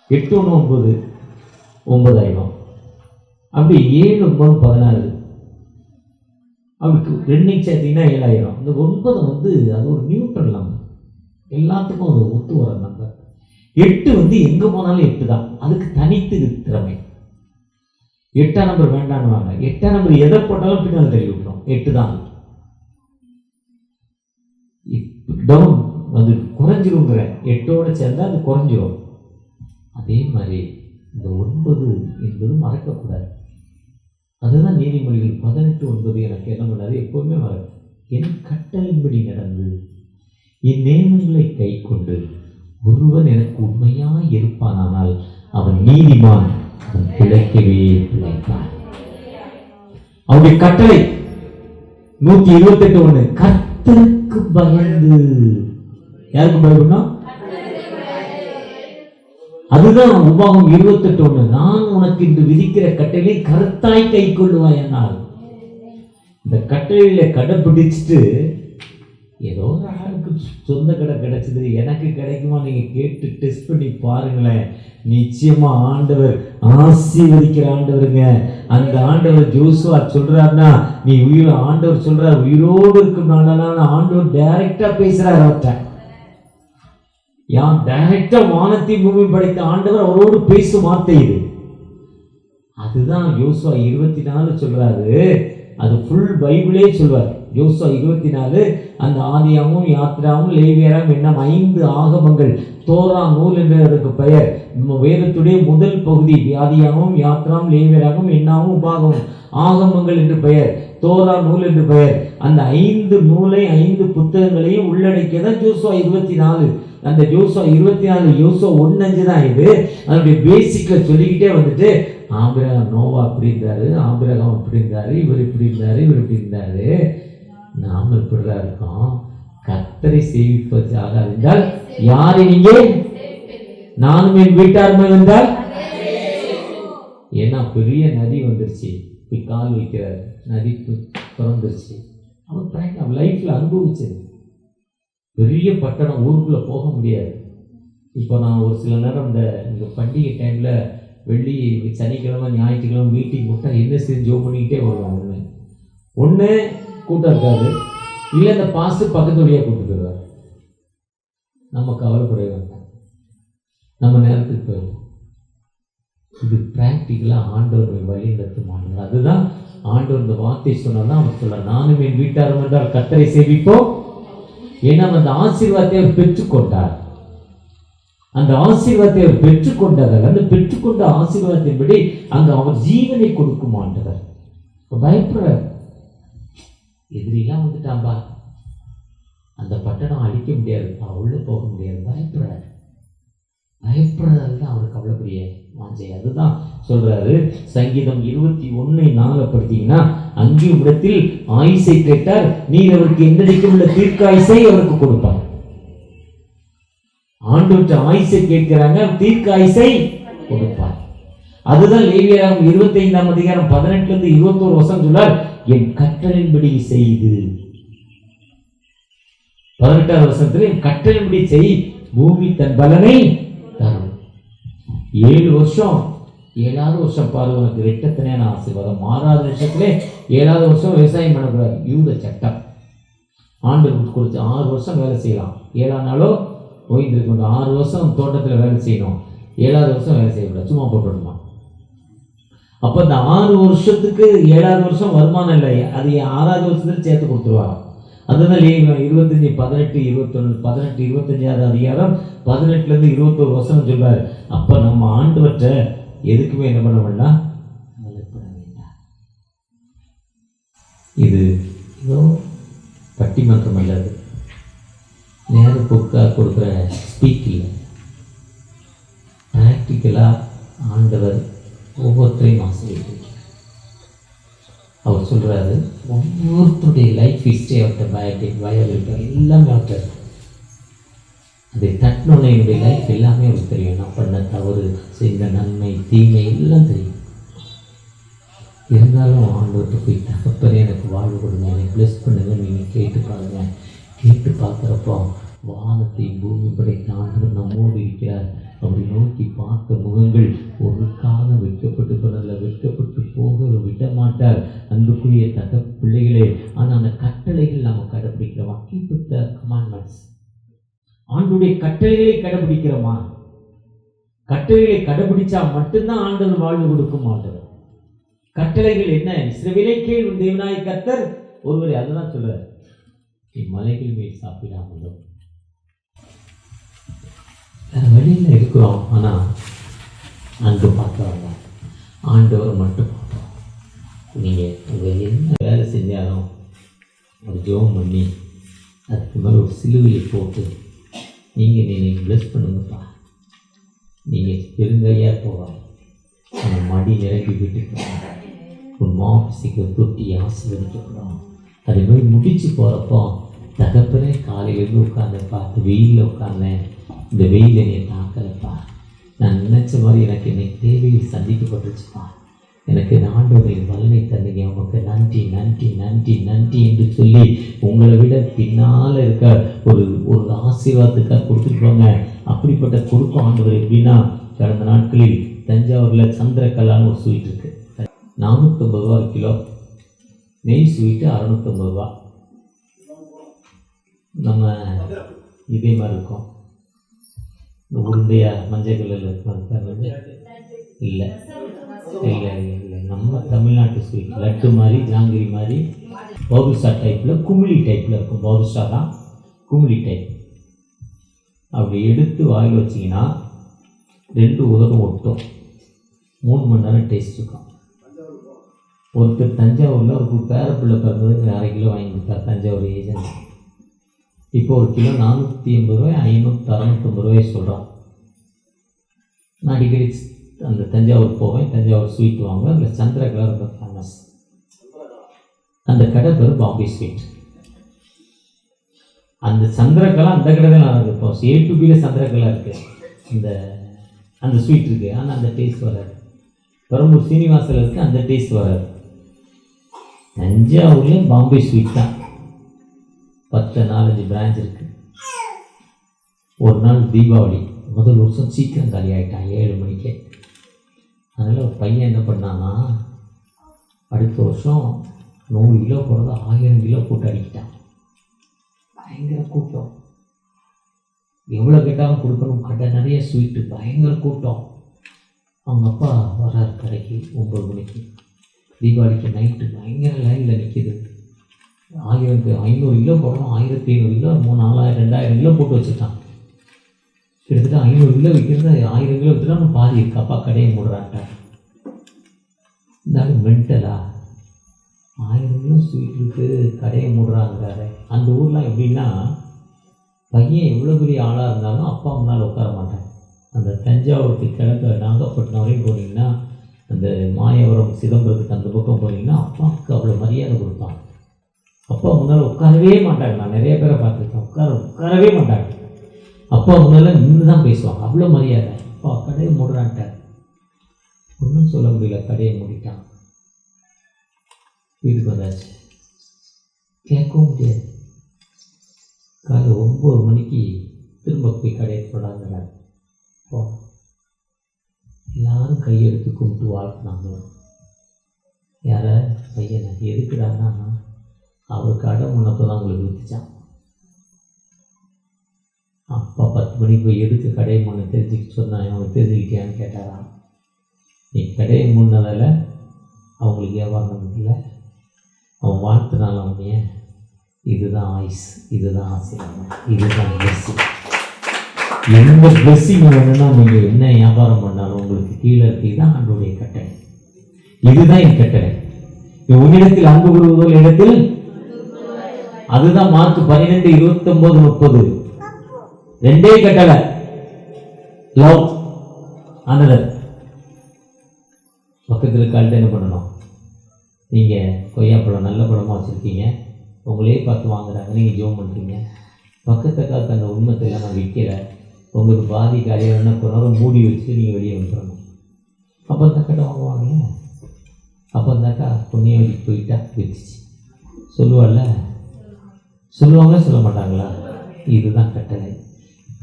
8 1 9 9ஆயிரும். அப்படி 7 9 16 அப்படி 2 சேர்த்திங்கன்னா 7ஆயிரும். இந்த 9 அது ஒரு நியூட்ரல் நம்பர், எல்லாத்துக்கும் அது ஒத்து வர நம்பர். 8 எங்கே போனாலும் 8 தான், அதுக்கு தனித்து திறமை. 8ஆம் நம்பர் வேண்டான்னு வாங்க, 8ஆம் நம்பர் எதை போட்டாலும் பின்னால் தள்ளி விட்டுரும். 8 தான் டவுன், அது குறைஞ்சிருங்கிற 8ஓட சேர்ந்தா அது குறைஞ்சிரும். அதே மாதிரி இந்த 9 என்பது மறக்கக்கூடாது. அதுதான் நீதிமொழிகள் 18:9 எனக்கு என்ன பண்ணாது, எப்போவுமே மறக்க. என் கட்டளைப்படி நடந்து என் நியமங்களை கை கொண்டு ஒருவன் எனக்கு உண்மையாய் இருப்பானால் அவன் நீதிமான், அவன் பிழைக்கவே பிழைப்பான். அவனுடைய கட்டளை 128:1 கர்த்தருக்கு பயந்து. யாருக்கு பயப்படணும்? அதுதான் உபாகம் 28:1 நான் உனக்கு இன்று விதிக்கிற கட்டளை கருத்தாய் கை கொள்ளுவாய். என்னால் இந்த கட்டளையில கடைப்பிடிச்சிட்டு ஏதோ ஒரு ஆளுக்கு சொந்த கடை கிடைச்சது, எனக்கு கிடைக்குமா, நீங்க கேட்டு டெஸ்ட் பண்ணி பாருங்களேன். நிச்சயமா ஆண்டவர் ஆசீர்வதிக்கிற ஆண்டவருங்க. அந்த ஆண்டவர் ஜோசுவா சொல்றாருன்னா, நீ ஆண்டவர் சொல்றாரு உயிரோடு இருக்கும் நாளெல்லாம் ஆண்டவர் டைரக்டா பேசுறாரு. அவர்கிட்ட யான் டைரக்டா வானத்தை பூமி படைத்த ஆண்டவர் அவரோடு பேசும் வார்த்தை இது. அதுதான் யோசுவா 24 சொல்றாரு. அது ஃபுல் பைபிளே சொல்வார். யோசுவா 24 அந்த ஆதியாகமும் யாத்திராவும் லேவியராகவும் என்ன 5 ஆகமங்கள். தோரா நூல் என்று அதற்கு பெயர். வேதத்துடைய முதல் பகுதி ஆதியாகமும் யாத்திராவும் லேவியராகவும் என்னாவும் உபாகமும் ஆகமங்கள் என்று பெயர். தோரா நூல் என்று பெயர். அந்த 5 நூலை 5 புத்தகங்களையும் உள்ளடக்கியதான் யோசுவா 24. அந்த யோசுவா 24 யோசுவா 1:5 தான் இது. அதனுடைய பேசிக்ல சொல்லிக்கிட்டே வந்துட்டு ஆபிரகாம் நோவா அப்படி இருந்தாரு, ஆபிரகாம் அப்படி இருந்தாரு, இவர் இப்படி இருந்தாரு, இவர் இப்படி இருந்தாரு. நாம இப்படிதான் இருக்கோம். கர்த்தரை சேவிப்பது ஆகாது என்றால் யாரை நீங்க நானும் என் வீட்டாருமே என்றால், ஏன்னா பெரிய நதி வந்துருச்சு, கால் வைக்கிறார், நதி திறந்துருச்சு. அவன் லைஃப்ல அனுபவிச்சது. பெரிய பட்டணம், ஊருக்குள்ள போக முடியாது. இப்போ நான் ஒரு சில நேரம் இந்த பண்டிகை டைம்ல வெள்ளி சனிக்கிழமை ஞாயிற்றுக்கிழமை மீட்டிங் போட்டால் என்ன செஞ்சு ஜோ பண்ணிக்கிட்டே வருவாங்க. ஒன்று கூட்டம் இருக்காது, இல்லை இந்த பாஸ்டர் பக்கத்து வழியாக கூப்பிட்டு போயிடுவார். நம்ம கவலைப்பட வேண்டாம், நம்ம நேரத்துக்கு போயிடும். இது பிராக்டிக்கலாக ஆண்டவர் வழி நடத்துமாங்க. அதுதான் ஆண்டவர் இந்த வார்த்தை சொன்னாதான் அவர் சொல்றார், நானும் என் வீட்டாரும் என்றால் கர்த்தரை சேவிப்போம். ஏன்னா அந்த ஆசீர்வாதத்தை அவர் பெற்றுக்கொண்டார். அந்த ஆசீர்வாதத்தை அவர் பெற்றுக்கொண்டார். அந்த பெற்றுக்கொண்ட ஆசீர்வாதத்தின்படி அங்க அவர் ஜீவனை கொடுக்கும் ஆண்டவர். பயப்படுறார், எதிரிலாம் வந்துட்டாம்பா, அந்த பட்டணம் அழிக்க முடியாது, உள்ள போக முடியாது, பயப்படுறார். பயப்படுறதால தான் அவருக்கு அவ்வளோ பெரிய வாஞ்சை. அதுதான் சொல்றாரு சங்கீதம் 21:4 படித்தீங்கன்னா, அங்கேயும் இடத்தில் ஆயுசை கேட்டார், நீர் அவருக்கு என்றைக்கும் உள்ள தீர்க்காயுசை அவருக்கு கொடுப்பார். ஆண்டவற்ற ஆயுசை கேட்கிறாங்க, தீர்க்காயுசை கொடுப்பார். அதுதான் லேவியராகமம் 25ஆம் அதிகாரம் 18 21 வசனம் சொல்றார், என் கட்டளையின்படி செய்து. 18ஆம் வசனத்தில் என் கட்டளையின்படி செய், பூமி தன் பலனை தரும். 7 வருஷம் 7வது வருஷம் பாருங்க, உனக்கு ரெட்டத்தனையான ஆசீர்வாதம். 6வது வருஷத்திலே 7வது வருஷம் விவசாயம் பண்ணக்கூடாது, யூத சட்டம். ஆண்டு கொடுத்து 6 வருஷம் வேலை செய்யலாம், 7ஆம் நாளோ ஓய்ந்திருக்கணும். 6 வருஷம் தோட்டத்தில் வேலை செய்யணும், 7வது வருஷம் வேலை செய்யக்கூடாது, சும்மா போட்டுடணும். அப்போ இந்த 6 வருஷத்துக்கு 7வது வருஷம் வருமானம் இல்லை, அது 6வது வருஷத்துல சேர்த்து கொடுத்துருவாங்க. அதுதான் 25 18 21 18 25ஆவது அதிகாரம் 18 21 வசனம் சொல்றாரு. அப்ப நம்ம ஆண்டவற்ற எதுக்குமே என்ன பண்ண வேண்டாம், இது ஏதோ பட்டிமன்றம் அல்லது நேர போக்காக கொடுக்குற ஸ்பீக் இல்லை. ப்ராக்டிக்கலாக ஆண்டவர் ஒவ்வொருத்தரையும் ஆசிரியர். அவர் சொல்கிறாரு, ஒவ்வொருத்தருடைய லைஃப் ஹிஸ்டரி அவர்கிட்ட பயோகிராஃபி எல்லாமே அவர்கிட்ட இருக்கு. அதை தட்டினோட என்னுடைய லைஃப் எல்லாமே அவருக்கு தெரியும். நான் பண்ண தவறு, செய்த நன்மை, தீமை எல்லாம் தெரியும். இருந்தாலும் ஆண்டவர்கிட்ட போய் தகப்பனே எனக்கு வாழ்வு கொடுங்க, எனக்கு பிளஸ் பண்ணுங்க, நீங்கள் கேட்டு பாருங்க. கேட்டு பார்க்குறப்போ வானத்தை பூமி படைத்த ஆண்டவர் நம்மோடு இருக்கிறார். அப்படி நோக்கி பார்த்த முகங்கள் ஒரு காலம் வெட்கப்பட்டு போனதில் வெட்கப்பட்டு போக விட மாட்டார். அன்புக்குரிய பிள்ளைகளே, ஆனால் அந்த கட்டளைகள் நாம் கடைபிடிக்கிறோமா? Keep the commandments. ஆண்டுடைய கட்டளைகளை கடைபிடிக்கிறோமா? கட்டளைகளை கடைபிடிச்சா மட்டும்தான் ஆண்டவர் வாழ்வு கொடுக்க மாட்டார். கட்டளைகள் என்ன? இஸ்ரவேலே கேள், உன் தேவனாகிய கர்த்தர் ஒருவரே. அதுதான் சொல்றார், மலைகள் மேல் சாப்பிடாமலும். வழியில் இருக்கிறோம், ஆனால் அன்பு பார்க்குறாங்க, ஆண்டவரை மட்டும் பார்ப்போம். நீங்கள் உங்கள் என்ன வேலை செஞ்சாலும் ஒரு ஜெபம் பண்ணி அதுக்கு மேலே ஒரு சிலுவையை போட்டு நீங்கள் ப்ளஸ் பண்ணுங்கப்பா. நீங்கள் பெருங்கையாக போவாங்க, அந்த மடி நிரம்பி வீட்டுக்கு போவாங்க, உன் மாபிசிக்கு தொட்டி ஆசீர்வதிக்கப்படும். அதே மாதிரி முடிச்சு போகிறப்போ தகப்பனே காலையிலேருந்து உட்கார்ந்தேன் பார்த்து, வெயிலில் உட்கார்ந்தேன், இந்த வெயில் என்னை தாக்கலப்பா, நான் நினச்ச மாதிரி எனக்கு இன்னைக்கு தேவையில் சந்திக்கப்பட்டுச்சுப்பா, எனக்கு இந்த ஆண்டவரை வல்லமை தந்தீங்க, உமக்கு நன்றி நன்றி நன்றி நன்றி என்று சொல்லி உங்களை விட பின்னால் இருக்க ஒரு ஆசீர்வாதத்துக்காக கொடுத்துட்டு போங்க. அப்படிப்பட்ட கொடுக்கும் ஆண்டவர். எப்படின்னா, கடந்த நாட்களில் தஞ்சாவூரில் சந்திரக்கல்லான்னு ஒரு ஸ்வீட் இருக்குது, 450 ரூபா கிலோ. நெய் ஸ்வீட்டு 650 ரூபா. நம்ம இதே மாதிரி இருக்கும், உருண்டையா மஞ்சள் கலரில் இருக்கும். இல்லை இல்லை இல்லை, நம்ம தமிழ்நாட்டு ஸ்வீட் லட்டு மாதிரி, ஜாங்கிரி மாதிரி பவுல் ஸ்டார் டைப்பில் குமிழி டைப்பில் இருக்கும். பவுல் ஸ்டார் தான் குமிழி டைப். அப்படி எடுத்து வாயில் வச்சிங்கன்னா 2 உதடும் ஒட்டும். 3 மணி நேரம் டேஸ்ட் இருக்கும். ஒருத்தர் தஞ்சாவூரில் ஒரு பேரப்பிள்ளை பிறந்ததுக்கு 1/2 கிலோ வாங்கி கொடுத்தார் தஞ்சாவூர் ஏஜென்ட். இப்போ 1 கிலோ 480 ரூபாய், 500-650 ரூபாய் சொல்கிறான். நான் அடிக்கடி அந்த தஞ்சாவூர் போவேன், தஞ்சாவூர் ஸ்வீட் வாங்குவேன். அதில் சந்திரகலா ரொம்ப ஃபேமஸ். அந்த கடை பேர் பாம்பே ஸ்வீட். அந்த சந்திரகலா அந்த கடை தான் நான் இப்போ A to Bல சந்திரகலா இருக்குது, அந்த ஸ்வீட் இருக்குது. ஆனால் அந்த டேஸ்ட் வராது. பெரம்பூர் சீனிவாசில் இருக்குது, அந்த டேஸ்ட் வராது. தஞ்சாவூர்லேயும் பாம்பே ஸ்வீட் தான் 10-4 பிரான்ச் இருக்குது. ஒரு நாள் தீபாவளி, முதல் வருஷம் சீக்கிரம் காலி ஆகிட்டான் 7 மணிக்கே. அதனால் ஒரு பையன் என்ன பண்ணான்னா, அடுத்த வருஷம் 100 கிலோ போடுறது 1000 கிலோ போட்டு அடிக்கிட்டான். பயங்கர கூட்டம், எவ்வளோ கேட்டாலும் கொடுக்கணும், கடை நிறைய ஸ்வீட்டு, பயங்கர கூட்டம். அவங்க அப்பா வரார் கடைக்கு 9 மணிக்கு. தீபாவளிக்கு நைட்டு பயங்கர லைனில் நிற்கிது. 500 கிலோ போடுறோம், 1500 கிலோ, 4000 2000 கிலோ போட்டு வச்சுட்டான். கிட்டத்தட்ட 500 கிலோ விற்கிறது 1000 கிலோ விற்றுனா பாதி இருக்கு. அப்பா கடையை மூடுறான்ட்டார். இருந்தாலும் மென்டலா 1000 கிலோ ஸ்வீட் இருக்குது, கடையை மூடுறாங்கிறாரு. அந்த ஊர்லாம் எப்படின்னா, பையன் எவ்வளோ பெரிய ஆளாக இருந்தாலும் அப்பா முன்னால் உட்கார மாட்டாங்க. அந்த தஞ்சாவூருக்கு கிழக்கு நாகப்பட்டினம் வரையும் போனீங்கன்னா, அந்த மாயவரம் சிதம்பரத்துக்கு அந்த பக்கம் போனீங்கன்னா அப்பாவுக்கு அவ்வளோ மரியாதை கொடுப்பாங்க. அப்பா முன்னால் உட்காரவே மாட்டாங்க. நான் நிறைய பேரை பார்த்துருக்கேன், உட்காரவே மாட்டாங்க. அப்பா முன்னால் நின்று தான் பேசுவாங்க, அவ்வளோ மரியாதை. அப்பா கடையை மூடுறான்ட்டார். ஒன்றும் சொல்ல முடியல, கடையை மூடிட்டான். வீட்டுக்கு வந்தாச்சு, கேட்கவும் முடியாது. காலை 9 மணிக்கு திரும்ப போய் கடையை போடாங்கிறார். எல்லாரும் கையெடுத்து கும்பிட்டு வாழ்த்துனாங்க. யார பையனை எதுக்குடான்னா, அவர் கடை முன்னப்போ தான் உங்களுக்கு வித்துச்சான். அப்பா 10 மணிக்கு போய் எதுக்கு கடையை முன்ன தெரிஞ்சுக்கிட்டு சொன்னான், அவனுக்கு தெரிஞ்சுக்கிட்டியான்னு கேட்டாரா. நீ கடையை முன்னதில் அவங்களுக்கு வியாபாரம் இல்லை, அவன் வாழ்த்துனால அவனைய. இதுதான் ஆயுஸ், இதுதான் ஆசீர்வாதம், இதுதான் பிளெஸ்ஸிங். எந்த பிளெஸ்ஸிங் வேணும்னா நீங்கள் என்ன வியாபாரம் பண்ணாலும் உங்களுக்கு கீழே இருக்கு. இதுதான் ஆண்டோடைய கட்டளை, இதுதான் என் கட்டளை. உன்னிடத்தில் அன்பு கூறுவதோல் இடத்தில், அதுதான் மார்க் 12, 29, 30 2 கட்டளை. Love another. பக்கத்தில் கால்ட்டு என்ன பண்ணணும், நீங்கள் கொய்யாப்பழம் நல்ல பழமாக வச்சுருக்கீங்க, உங்களே பார்த்து வாங்குறாங்க, நீங்கள் ஜோம் பண்ணுறீங்க. பக்கத்தை காலத்து அந்த உண்மத்தில் நான் விற்கலை, உங்களுக்கு பாதி காலியாகனா கொஞ்சம் மூடி வச்சுட்டு நீங்கள் வெளியே வந்துடணும். அப்போ அந்த கடை வாங்குவாங்க. அப்போ அந்த அக்கா புண்ணியவதிக்கு போயிட்டா வித்துச்சு சொல்லுவாள்ல, சொல்லுவாங்களா சொல்ல மாட்டாங்களா? இதுதான் கட்டளை.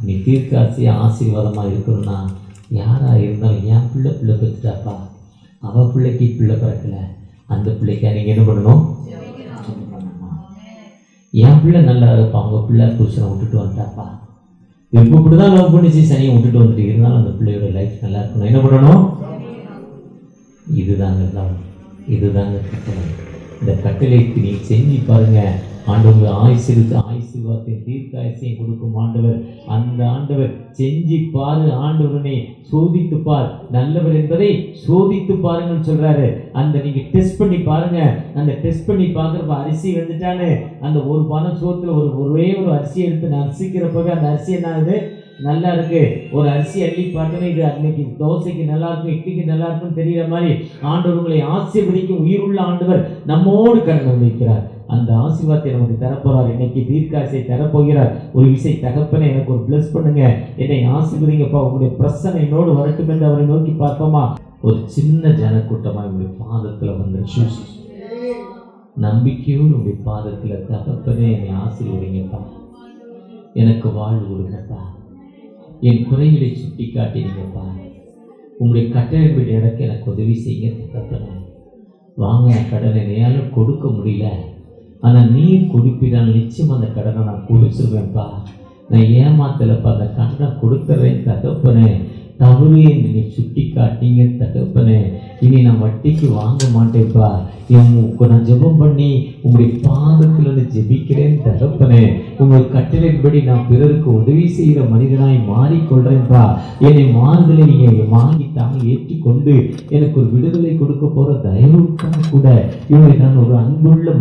நீ தீர்க்காட்சியாக ஆசீர்வாதமாக இருக்கணும்னா, யாராக இருந்தாலும் என் பிள்ளை பெற்றுட்டாப்பா, அவள் பிள்ளைக்கு பிள்ளை பிறக்கலை, அந்த பிள்ளைக்கா நீங்கள் என்ன பண்ணணும், என் பிள்ளை நல்லா இருப்பா, அவங்க பிள்ளை புருஷனை விட்டுட்டு வந்துட்டாப்பா, இப்போ இப்படி தான் லவ் பண்ணிச்சு, சனியை விட்டுட்டு வந்துட்டு இருந்தாலும் அந்த பிள்ளையோட லைஃப் நல்லா இருக்கணும், என்ன பண்ணணும்? இதுதாங்க லவ், இதுதாங்க கட்டளை. இந்த கட்டளைக்கு நீ செஞ்சு பாருங்க. ஆண்டவர் ஆசீர்வாதத்தையும் தீர்க்காயத்தையும் கொடுக்கும் ஆண்டவர். அந்த ஆண்டவர் செஞ்சு பாரு, ஆண்டவரனை சோதித்து பார், நல்லவர் என்பதை சோதித்து பாருங்கன்னு சொல்றாரு. அந்த நீங்க டெஸ்ட் பண்ணி பாருங்க. அந்த டெஸ்ட் பண்ணி பார்க்குறப்ப அரிசி வந்துட்டான்னு அந்த ஒரு பணம் சோத்துல ஒரே ஒரு அரிசி எடுத்து நசிக்கிறப்பவே அந்த அரிசி என்ன ஆகுது, நல்லா இருக்கு. ஒரு அரிசி அள்ளி பார்த்தோன்னா இது அன்னைக்கு தோசைக்கு நல்லா இருக்கும், இட்லிக்கு நல்லா இருக்கும்னு தெரிகிற மாதிரி ஆண்டவர் உங்களை ஆசீர்வதிக்கும் உயிருள்ள ஆண்டவர் நம்மோடு கடந்து வைக்கிறார். அந்த ஆசீர்வாதத்தை நமக்கு தரப்போறார். இன்னைக்கு தீர்க்காசை தரப்போகிறார். ஒரு விசை தகப்பனை எனக்கு ஒரு பிளஸ் பண்ணுங்க, என்னை ஆசீர்வதிங்கப்பா, உங்களுடைய பிரச்சனை என்னோடு வரட்டும் என்று அவரை நோக்கி பார்ப்போமா? ஒரு சின்ன ஜனக்கூட்டமா உங்களுடைய பாதத்துல வந்து நம்பிக்கையோடு உங்களுடைய பாதத்துல, தகப்பனே என்னை ஆசீர்வதிங்கப்பா, எனக்கு வாழ்வு கொடுங்கப்பா, என் குறைகளை சுட்டி காட்டினீங்கப்பா, உங்களுடைய கட்டளைப்படி நடக்க எனக்கு உதவி செய்ய தகப்பனே. வாங்கின கடனை என்னால் கொடுக்க முடியல, ஆனால் நீர் கொடுப்பினால் நிச்சயம் அந்த கடனை நான் கொடுத்துருவேன்ப்பா. நான் ஏமாத்தலப்பா, அந்த கடனை கொடுத்துறேன் தகப்பனே. தவறு என்று நீ சுட்டி காட்டீங்க தகப்பனே. இனி நான் வட்டிக்கு வாங்க மாட்டேன்ப்பா. நான் ஜெபம் பண்ணி உங்களுடைய பாதத்தில் ஜெபிக்கிறேன் தகப்பனே. உங்கள் கட்டளையின்படி நான் பிறருக்கு உதவி செய்கிற மனிதனாய் மாறிக்கொள்றேன்ப்பா. என்னை மாறுதலை நீங்க வாங்கிட்டாங்க ஏற்றுக்கொண்டு எனக்கு ஒரு விடுதலை கொடுக்க போற தயவுக்காக கூட இவரை நான் ஒரு அன்புள்ள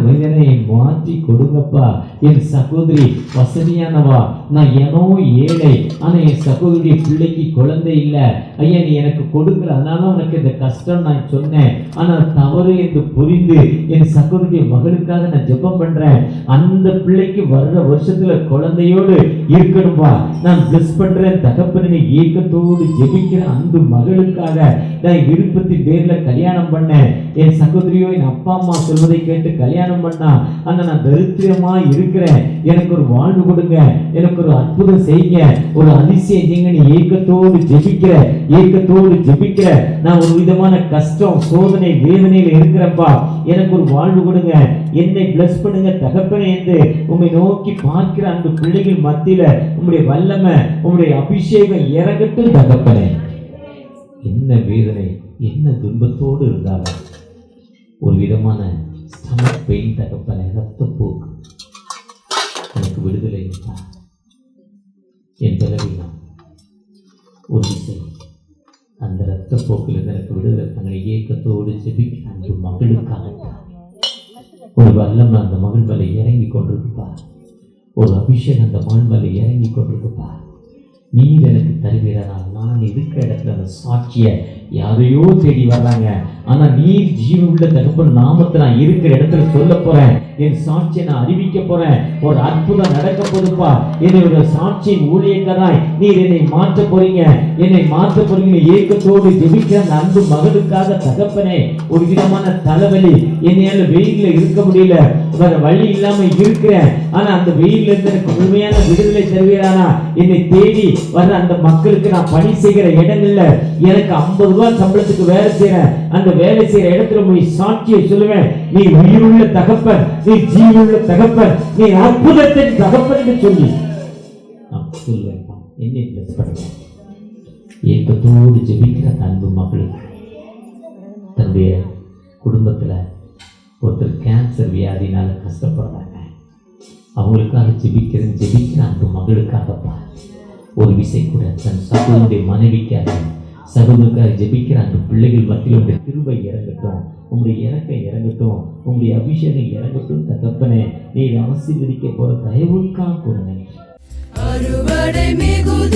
மனிதனை மாற்றி கொடுங்கப்பா. என் சகோதரி வசதியானவா, நான் ஏனோ ஏழை, ஆனா என் சகோதரிய பிள்ளைக்கு குழந்தை இல்லை. ஐயா நீ எனக்கு கொடுக்கல, அதனால உனக்கு இந்த கஷ்டம் நான் சொன்னேன். ஆனால் தவறு என்று புரிந்து என் சகோதரிய மகளுக்காக நான் ஜெபம் பண்றேன். அந்த பிள்ளைக்கு வர்ற வருஷத்துல குழந்தையோடு இருக்கணும்பா. நான் பிளஸ் பண்றேன் தகப்பனை ஏக்கத்தோடு ஜெபிக்கிற அந்த மகளுக்காக நான் விருப்பத்தின் பேர்ல கல்யாணம் பண்ணேன். என் சகோதரியோ என் அப்பா அம்மா சொல்வதை கேட்டு கல்யாணம் பண்ணா. ஆனா நான் தரித்திரமா இருக்கிறேன், எனக்கு ஒரு வாழ்வு கொடுங்க, எனக்கு ஒரு அற்புதம் செய்யுங்க, ஒரு அதிசயம் செய்யுங்க. நீ ஏக்கத்தோடு ஜெபிக்கிற நான் ஒரு விதமான கஷ்டம் சோதனை வேதனையில இருக்கிறப்பா, எனக்கு ஒரு வாழ்வு கொடுங்க, என்னை பிளஸ் பண்ணுங்க தகப்பனே என்று உம்மை நோக்கி பார்க்கிற அந்த பிள்ளைகள் மத்தியில உம்முடைய வல்லமை உம்முடைய அபிஷேகம் இறங்கட்டும் தகப்பனே. என்ன வேதனை என்ன துன்பத்தோடு இருந்தாலும் ஒரு விதமான ஸ்டமக் பெயின் தகப்பனே, ரத்தப்போக்கு, எனக்கு விடுதலை என் பலவீனம் ஒரு விசை அந்த ரத்தப்போக்கிலிருந்து எனக்கு விடுதலை தங்களை ஏக்கத்தோடு ஜெபிக்கிற அந்த மகளுக்காக ஒரு வல்லமை அந்த மகள் மேலே இறங்கி கொண்டிருக்குப்பா. ஒரு அபிஷேகம் அந்த மகள் மேலே இறங்கி கொண்டிருக்குப்பா. நீர் எனக்கு தருவீரா. நான் இருக்கிற இடத்துல அந்த சாட்சிய யாரையோ தேடி வர்றாங்க, ஆனா நீர் ஜீவனுள்ள தகப்பன் நாமத்தை நான் இருக்கிற இடத்துல சொல்ல போறேன். என் சாட்சியை நான் அறிவிக்க போறேன். ஒரு அற்புதம் நடக்க போதுப்பா. என்னோட சாட்சியின் ஊழியக்காராய் நீர் என்னை மாற்ற போறீங்க. ஏக்கத்தோடு ஜெபிக்கிற அந்த அன்பு மகளுக்காக தகப்பனே, ஒரு விதமான தலைவலி, என்னையால வெயில்ல இருக்க முடியல, வேற வழி இல்லாம இருக்கிறேன். ஆனா அந்த வெயில்ல இருந்து எனக்கு முழுமையான விடுதலை தருவீரானா. என்னை தேடி வர்ற அந்த மக்களுக்கு நான் பணி செய்கிற இடங்கள்ல எனக்கு 50 ரூபாய் சம்பளத்துக்கு வேலை செய்யறேன். அந்த வேலை செய்யற இடத்துல போய் சாட்சியை சொல்லுவேன். நீ உயிருள்ள தகப்பன், நீ ஜீவனுள்ள தகப்பன், நீ அற்புதத்தின் தகப்பன் என்று சொல்லி நான் சொல்லுவேன். என்னை பிளஸ் பண்ணுவேன். ஏக்கத்தோடு ஜெபிக்கிற அன்பு மக்களுக்கு தன்னுடைய குடும்பத்துல ஒருத்தர் கேன்சர் வியாதினால கஷ்டப்படுறாங்க. அவங்களுக்காக ஜெபிக்கிற அன்பு மகளுக்காகப்பா ஒரு விசை கூட தன் சகோதரனுடைய மனைவிக்காக சகோதரருக்காக ஜெபிக்கிற அந்த பிள்ளைகள் மத்தியில் உங்களுடைய கிருபை இறங்கட்டும், உங்களுடைய இறக்கம் இறங்கட்டும், உங்களுடைய அபிஷேகம் இறங்கட்டும் தகப்பனே. நீர் ஆசீர்வதிக்க போற தயவுக்காக கூட அறுவடை மிகுதி